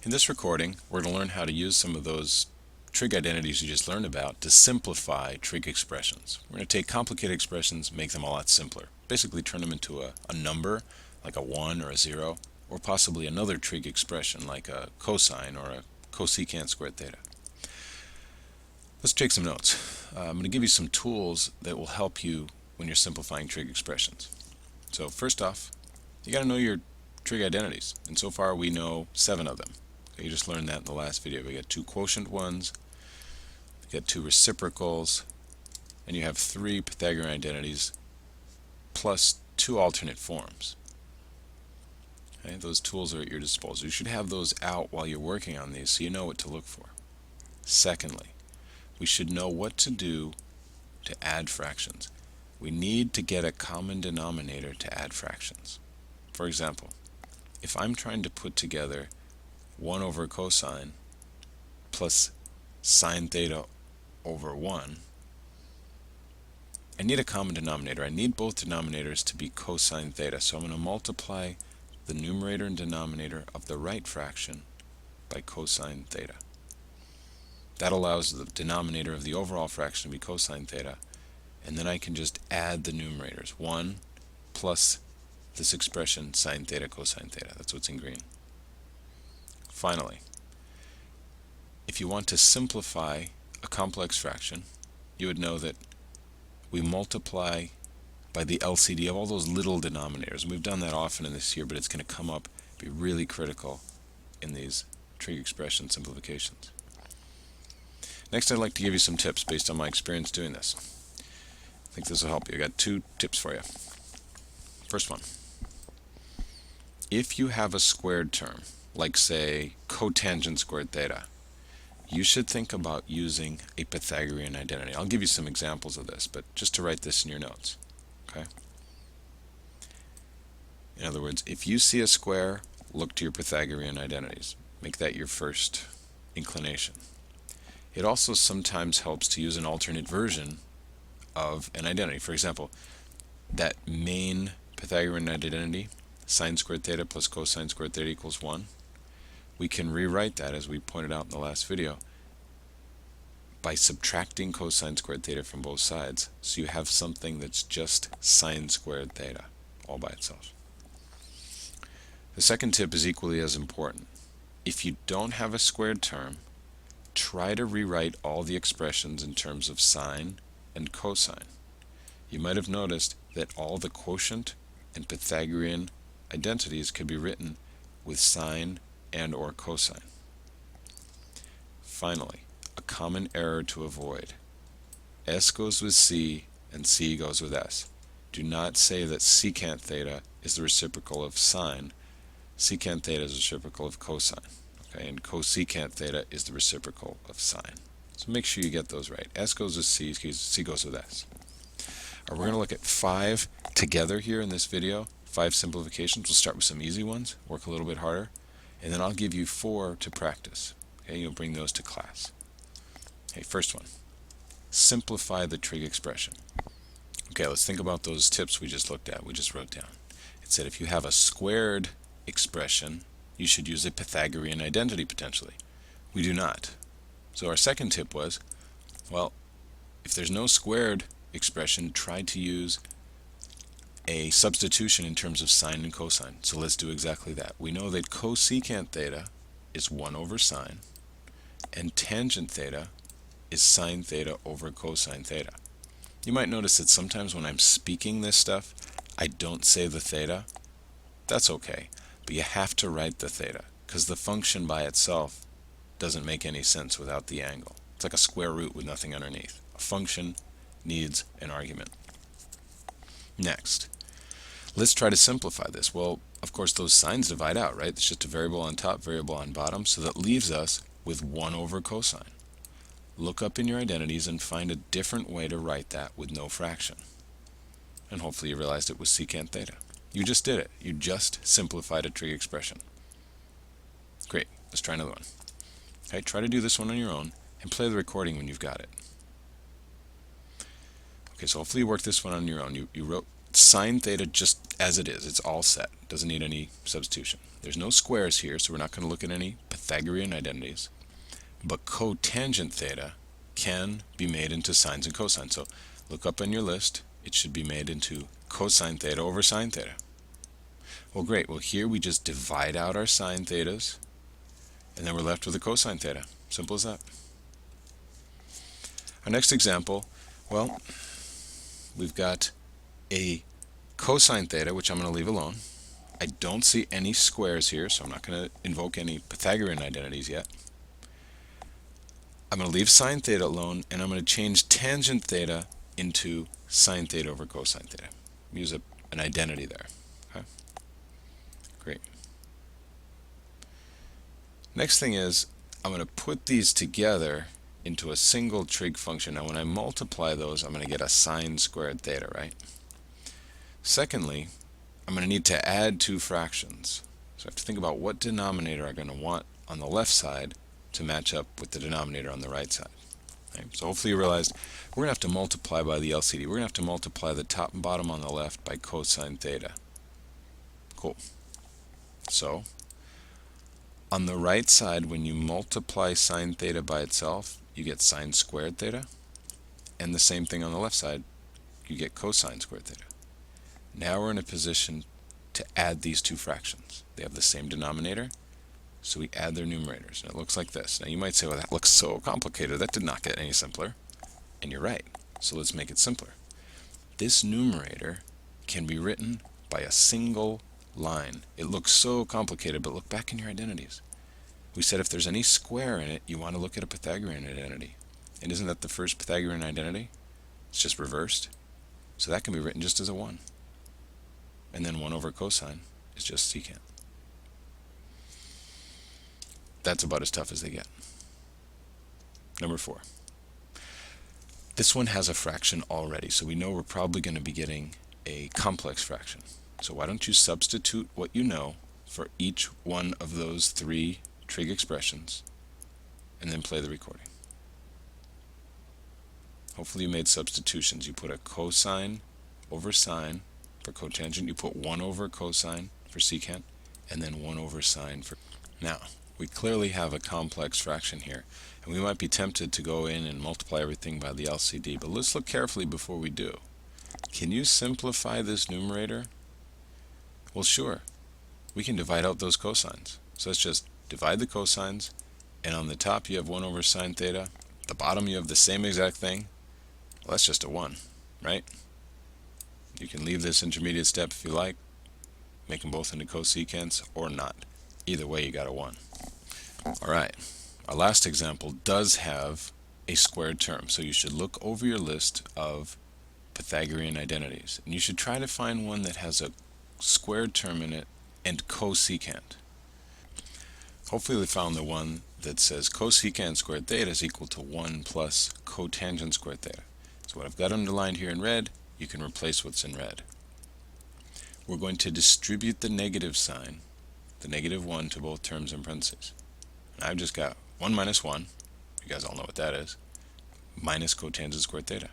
In this recording, we're going to learn how to use some of those trig identities you just learned about to simplify trig expressions. We're going to take complicated expressions, make them a lot simpler. Basically turn them into a number, like a 1 or a 0, or possibly another trig expression like a cosine or a cosecant squared theta. Let's take some notes. I'm going to give you some tools that will help you when you're simplifying trig expressions. So first off, you got to know your trig identities, and so far we know 7 of them. You just learned that in the last video. We got 2 quotient ones, we got 2 reciprocals, and you have 3 Pythagorean identities plus 2 alternate forms. Okay, those tools are at your disposal. You should have those out while you're working on these so you know what to look for. Secondly, we should know what to do to add fractions. We need to get a common denominator to add fractions. For example, if I'm trying to put together 1 over cosine plus sine theta over 1, I need a common denominator. I need both denominators to be cosine theta, so I'm going to multiply the numerator and denominator of the right fraction by cosine theta. That allows the denominator of the overall fraction to be cosine theta, and then I can just add the numerators. 1 plus this expression sine theta cosine theta. That's what's in green. Finally, if you want to simplify a complex fraction, you would know that we multiply by the LCD of all those little denominators. And we've done that often in this year, but it's going to come up, be really critical in these trig expression simplifications. Next, I'd like to give you some tips based on my experience doing this. I think this will help you. I got 2 tips for you. First one, if you have a squared term, like say cotangent squared theta, you should think about using a Pythagorean identity. I'll give you some examples of this, but just to write this in your notes. Okay? In other words, if you see a square, look to your Pythagorean identities. Make that your first inclination. It also sometimes helps to use an alternate version of an identity. For example, that main Pythagorean identity, sine squared theta plus cosine squared theta equals 1, we can rewrite that, as we pointed out in the last video, by subtracting cosine squared theta from both sides, so you have something that's just sine squared theta all by itself. The second tip is equally as important. If you don't have a squared term, try to rewrite all the expressions in terms of sine and cosine. You might have noticed that all the quotient and Pythagorean identities could be written with sine and or cosine. Finally, a common error to avoid. S goes with C and C goes with S. Do not say that secant theta is the reciprocal of sine. Secant theta is the reciprocal of cosine. Okay, and cosecant theta is the reciprocal of sine. So make sure you get those right. S goes with C, C goes with S. We're going to look at 5 together here in this video, 5 simplifications. We'll start with some easy ones, work a little bit harder, and then I'll give you 4 to practice. Okay, you'll bring those to class. Okay, first one, simplify the trig expression. Okay, let's think about those tips we just looked at, we just wrote down. It said if you have a squared expression, you should use a Pythagorean identity potentially. We do not. So our second tip was, well, if there's no squared expression, try to use a substitution in terms of sine and cosine. So let's do exactly that. We know that cosecant theta is 1 over sine, and tangent theta is sine theta over cosine theta. You might notice that sometimes when I'm speaking this stuff, I don't say the theta. That's okay, but you have to write the theta, because the function by itself doesn't make any sense without the angle. It's like a square root with nothing underneath. A function needs an argument. Next, let's try to simplify this. Well, of course, those signs divide out, right? It's just a variable on top, variable on bottom, so that leaves us with 1 over cosine. Look up in your identities and find a different way to write that with no fraction. And hopefully you realized it was secant theta. You just did it. You just simplified a trig expression. Great. Let's try another one. Okay, try to do this one on your own and play the recording when you've got it. Okay, so hopefully you worked this one on your own. You wrote sine theta just as it is. It's all set. Doesn't need any substitution. There's no squares here, so we're not going to look at any Pythagorean identities, but cotangent theta can be made into sines and cosines. So look up in your list, it should be made into cosine theta over sine theta. Well, great. Well, here we just divide out our sine thetas, and then we're left with a cosine theta. Simple as that. Our next example, well, we've got a cosine theta, which I'm going to leave alone. I don't see any squares here, so I'm not going to invoke any Pythagorean identities yet. I'm going to leave sine theta alone, and I'm going to change tangent theta into sine theta over cosine theta. Use an identity there. Okay? Great. Next thing is, I'm going to put these together into a single trig function. Now when I multiply those, I'm going to get a sine squared theta, right? Secondly, I'm going to need to add two fractions. So I have to think about what denominator I'm going to want on the left side to match up with the denominator on the right side. Okay? So hopefully you realized we're going to have to multiply by the LCD. We're going to have to multiply the top and bottom on the left by cosine theta. Cool. So on the right side, when you multiply sine theta by itself, you get sine squared theta. And the same thing on the left side, you get cosine squared theta. Now we're in a position to add these two fractions. They have the same denominator, so we add their numerators. And it looks like this. Now you might say, well, that looks so complicated. That did not get any simpler. And you're right. So let's make it simpler. This numerator can be written by a single line. It looks so complicated, but look back in your identities. We said if there's any square in it, you want to look at a Pythagorean identity. And isn't that the first Pythagorean identity? It's just reversed. So that can be written just as a 1. And then 1 over cosine is just secant. That's about as tough as they get. Number 4. This one has a fraction already, so we know we're probably going to be getting a complex fraction. So why don't you substitute what you know for each one of those 3 trig expressions, and then play the recording. Hopefully you made substitutions. You put a cosine over sine for cotangent, you put 1 over cosine for secant, and then 1 over sine for... Now, we clearly have a complex fraction here, and we might be tempted to go in and multiply everything by the LCD, but let's look carefully before we do. Can you simplify this numerator? Well, sure. We can divide out those cosines. So let's just divide the cosines, and on the top you have 1 over sine theta. At the bottom you have the same exact thing. Well, that's just a 1, right? You can leave this intermediate step if you like, make them both into cosecants, or not. Either way, you got a 1. Alright, our last example does have a squared term, so you should look over your list of Pythagorean identities, and you should try to find one that has a squared term in it and cosecant. Hopefully we found the one that says cosecant squared theta is equal to 1 plus cotangent squared theta. So what I've got underlined here in red, you can replace what's in red. We're going to distribute the negative sign, the negative 1, to both terms in parentheses. And I've just got 1 minus 1, you guys all know what that is, minus cotangent squared theta.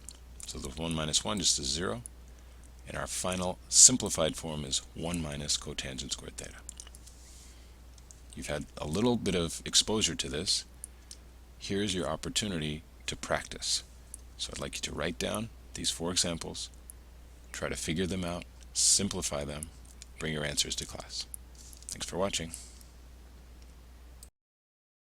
So the 1 minus 1 just is 0, and our final simplified form is 1 minus cotangent squared theta. You've had a little bit of exposure to this. Here's your opportunity to practice. So I'd like you to write down these 4 examples, try to figure them out, simplify them, bring your answers to class. Thanks for watching.